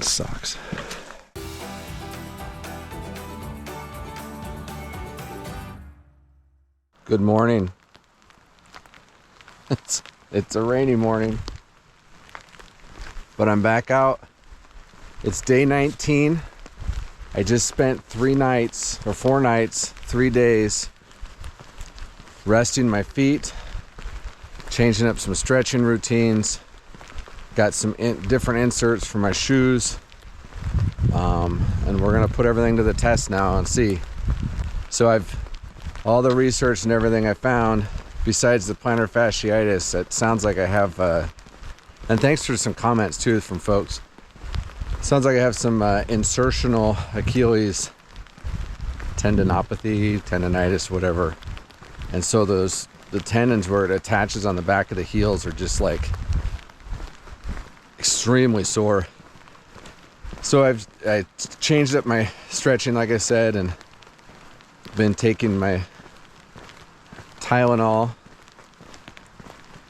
This sucks. Good morning. It's a rainy morning, but I'm back out. It's day 19. I just spent 4 nights, 3 days resting my feet, changing up some stretching routines, got some different inserts for my shoes, and we're gonna put everything to the test now and see. So all the research and everything I found, besides the plantar fasciitis, it sounds like I have, and thanks for some comments too from folks, sounds like I have some insertional Achilles tendonitis, whatever. And so the tendons where it attaches on the back of the heels are just like extremely sore. So I changed up my stretching, like I said, and been taking my Tylenol.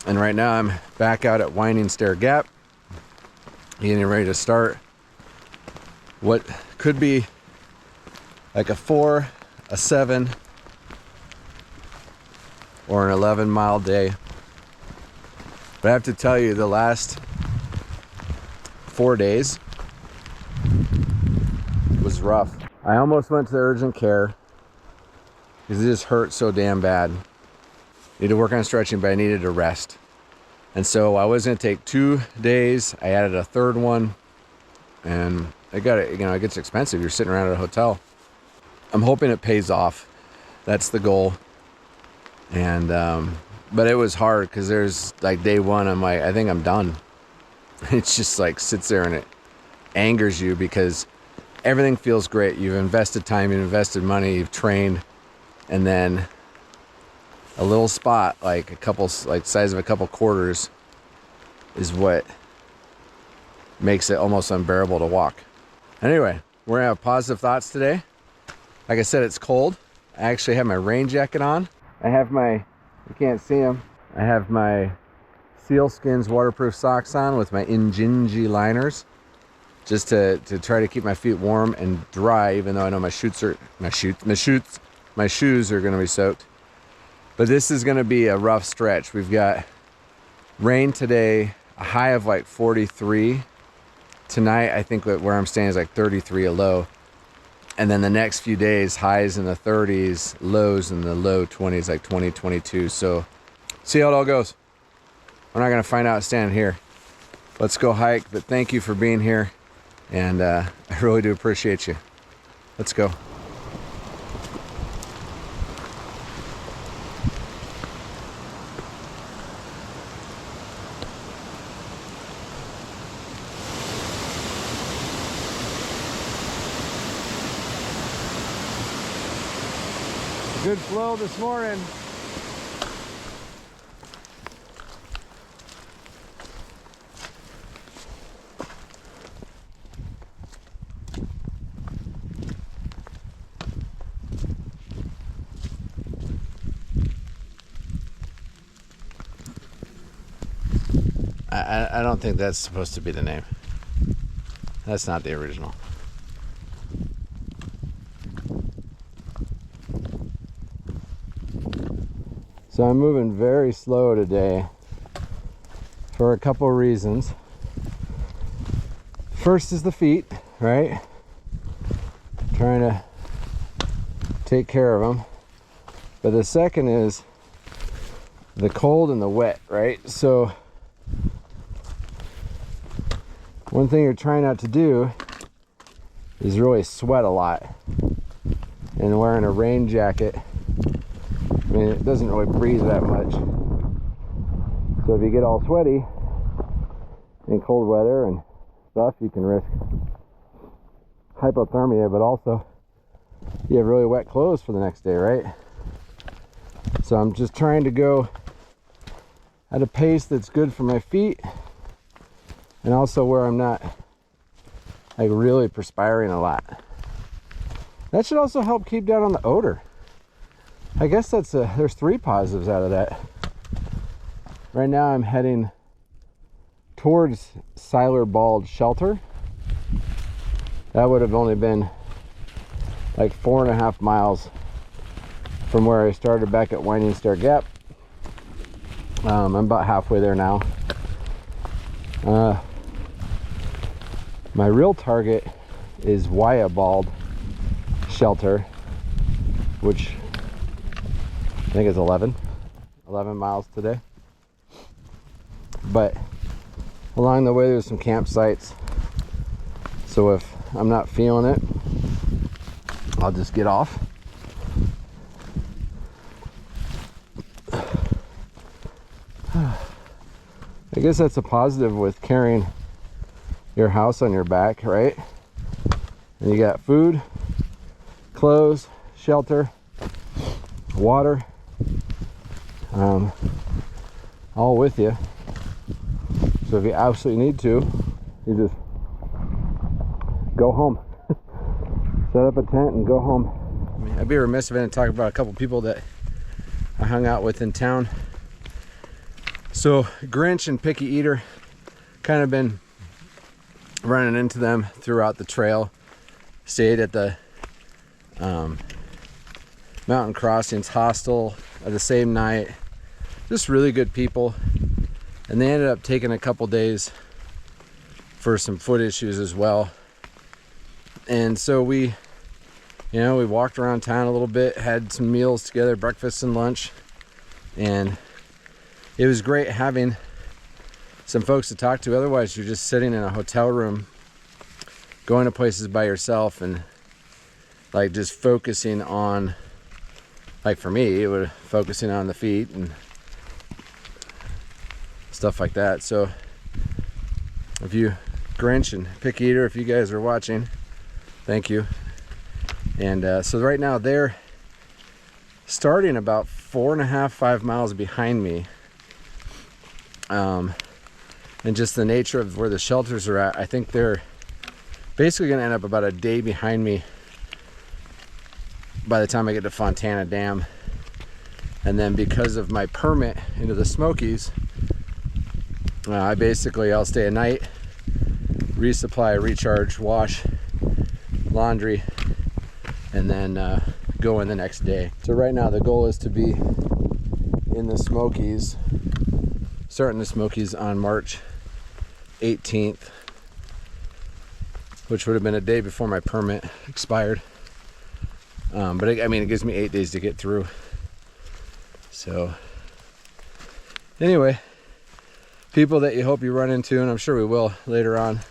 And right now I'm back out at Winding Stair Gap, getting ready to start what could be like a 4, a 7, or an 11-mile day. But I have to tell you, the last 4 days was rough. I almost went to the urgent care because it just hurt so damn bad. Need to work on stretching, but I needed to rest. And so I was gonna take 2 days. I added a third one, and it gets expensive. You're sitting around at a hotel. I'm hoping it pays off. That's the goal. And but it was hard because there's like day one, I'm like, I think I'm done. It's just like sits there and it angers you because everything feels great. You've invested time, you've invested money, you've trained, and then a little spot like size of a couple quarters is what makes it almost unbearable to walk. Anyway, we're gonna have positive thoughts today. Like I said, it's cold. I actually have my rain jacket on. I have you can't see them, I have my Sealskins waterproof socks on with my Injinji liners, just to try to keep my feet warm and dry, even though I know my shoes are gonna be soaked. But this is gonna be a rough stretch. We've got rain today, a high of like 43. Tonight, I think where I'm staying is like 33 a low. And then the next few days, highs in the 30s, lows in the low 20s, like 20, 22. So see how it all goes. We're not gonna find out standing here. Let's go hike, but thank you for being here. And I really do appreciate you. Let's go. Good flow this morning. I don't think that's supposed to be the name. That's not the original. So I'm moving very slow today for a couple reasons. First is the feet, right? Trying to take care of them. But the second is the cold and the wet, right? So one thing you're trying not to do is really sweat a lot. And wearing a rain jacket, I mean, it doesn't really breathe that much. So if you get all sweaty in cold weather and stuff, you can risk hypothermia, but also you have really wet clothes for the next day, right? So I'm just trying to go at a pace that's good for my feet, and also where I'm not like really perspiring a lot. That should also help keep down on the odor. I guess there's 3 positives out of that. Right now I'm heading towards Sila Bald Shelter, That would have only been like 4.5 miles from where I started back at Winding Stair Gap. I'm about halfway there now. My real target is Wyabald Shelter, which I think is 11 miles today. But along the way there's some campsites, so if I'm not feeling it, I'll just get off. I guess that's a positive with carrying your house on your back, right? And you got food, clothes, shelter, water, all with you. So if you absolutely need to, you just go home. Set up a tent and go home. I mean, I'd be remiss if I didn't talk about a couple people that I hung out with in town. So Grinch and PickEater, kind of been running into them throughout the trail. Stayed at the Mountain Crossings hostel the same night. Just really good people. And they ended up taking a couple days for some foot issues as well. And so we walked around town a little bit, had some meals together, breakfast and lunch. And it was great having some folks to talk to. Otherwise, you're just sitting in a hotel room, going to places by yourself, and like just focusing on, like for me, it was focusing on the feet and stuff like that. So if you, Grinch and PickEater, if you guys are watching, thank you. And so right now they're starting about 4.5-5 miles behind me. And just the nature of where the shelters are at, I think they're basically going to end up about a day behind me by the time I get to Fontana Dam. And then because of my permit into the Smokies, I'll stay a night, resupply, recharge, wash, laundry, and then go in the next day. So right now the goal is to be in the Smokies, starting the Smokies on March 18th, which would have been a day before my permit expired. But it gives me 8 days to get through. So anyway, people that you hope you run into, and I'm sure we will later on.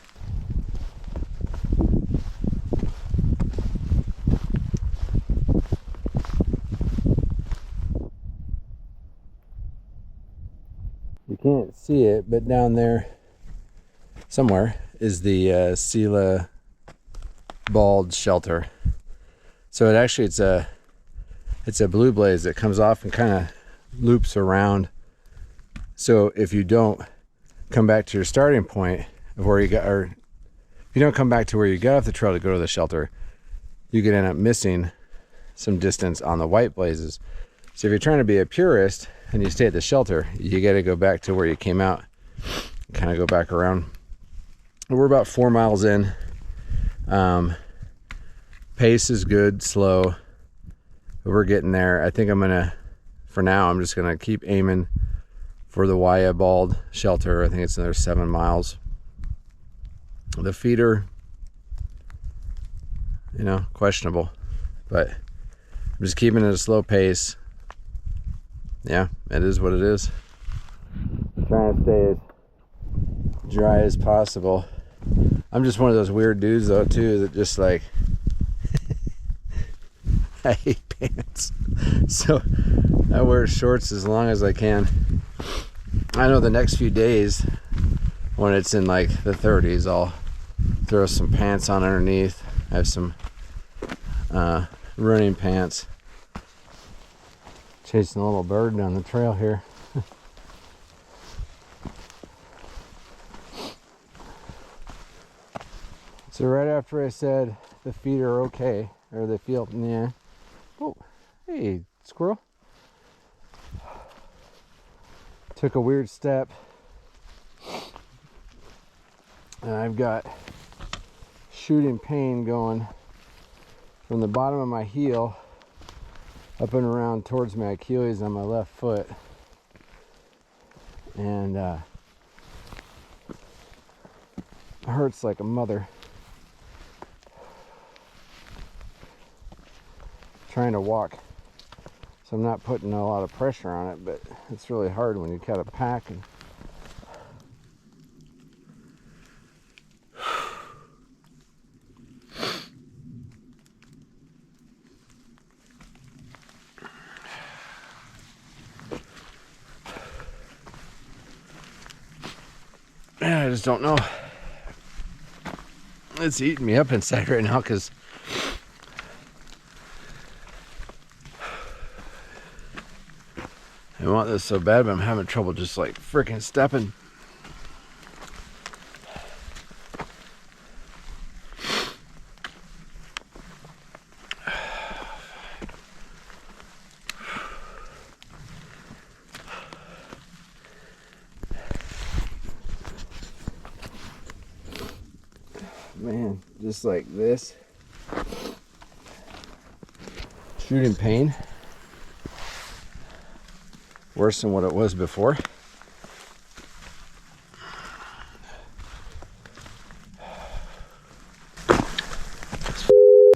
You can't see it, but down there somewhere is the Sila bald shelter. So it's a blue blaze that comes off and kind of loops around. So if you don't come back to your starting point of where you got, or if you don't come back to where you got off the trail to go to the shelter, you could end up missing some distance on the white blazes. So if you're trying to be a purist and you stay at the shelter, you got to go back to where you came out, kind of go back around. We're about 4 miles in. Pace is good, slow, but we're getting there. I think for now, I'm just gonna keep aiming for the Wyabald shelter. I think it's another 7 miles. The feeder, questionable, but I'm just keeping it at a slow pace. Yeah, it is what it is. I'm trying to stay as dry as possible. I'm just one of those weird dudes though too, that just like I hate pants, so I wear shorts as long as I can. I know the next few days when it's in like the 30s, I'll throw some pants on underneath. I have some running pants. Chasing a little bird down the trail here. So right after I said the feet are okay, or they feel, yeah. Oh, hey, squirrel. Took a weird step. And I've got shooting pain going from the bottom of my heel up and around towards my Achilles on my left foot. And it hurts like a mother. Trying to walk, so I'm not putting a lot of pressure on it, but it's really hard when you cut a pack. And I just don't know. It's eating me up inside right now because I want this so bad, but I'm having trouble just like freaking stepping. Man, just like this. Shooting pain. Worse than what it was before. This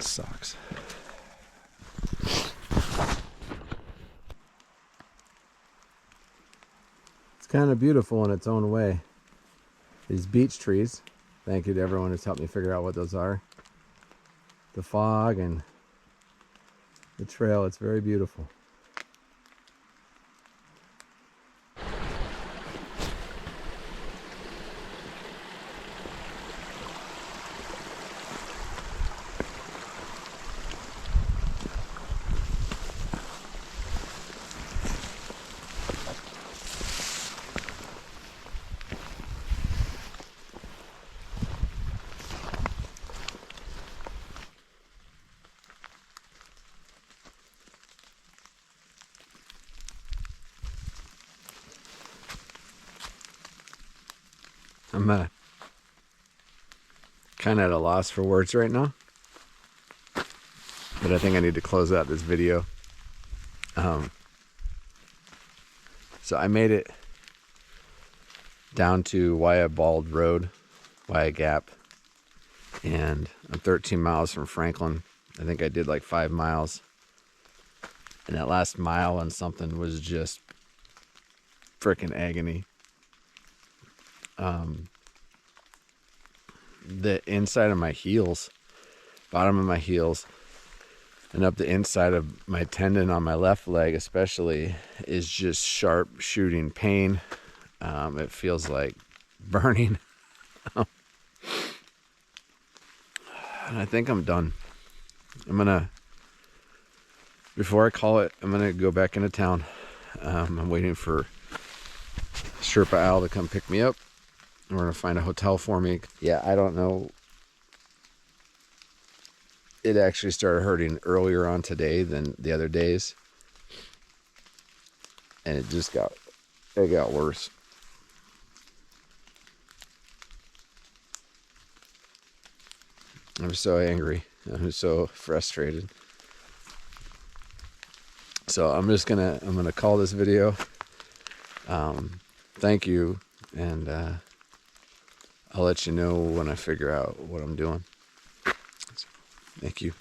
sucks. It's kind of beautiful in its own way. These beech trees. Thank you to everyone who's helped me figure out what those are. The fog and the trail, it's very beautiful. I'm kind of at a loss for words right now, but I think I need to close out this video. So I made it down to Waya Bald Road, Waya Gap, and I'm 13 miles from Franklin. I think I did like 5 miles, and that last mile and something was just freaking agony. The inside of my heels, bottom of my heels, and up the inside of my tendon on my left leg especially is just sharp shooting pain. It feels like burning. And I think I'm done. Before I call it, I'm gonna go back into town. I'm waiting for Sherpa Al to come pick me up. We're gonna find a hotel for me. Yeah, I don't know. It actually started hurting earlier on today than the other days, and it got worse. I'm so angry. I'm so frustrated. So I'm gonna call this video. Thank you, and I'll let you know when I figure out what I'm doing. Thank you.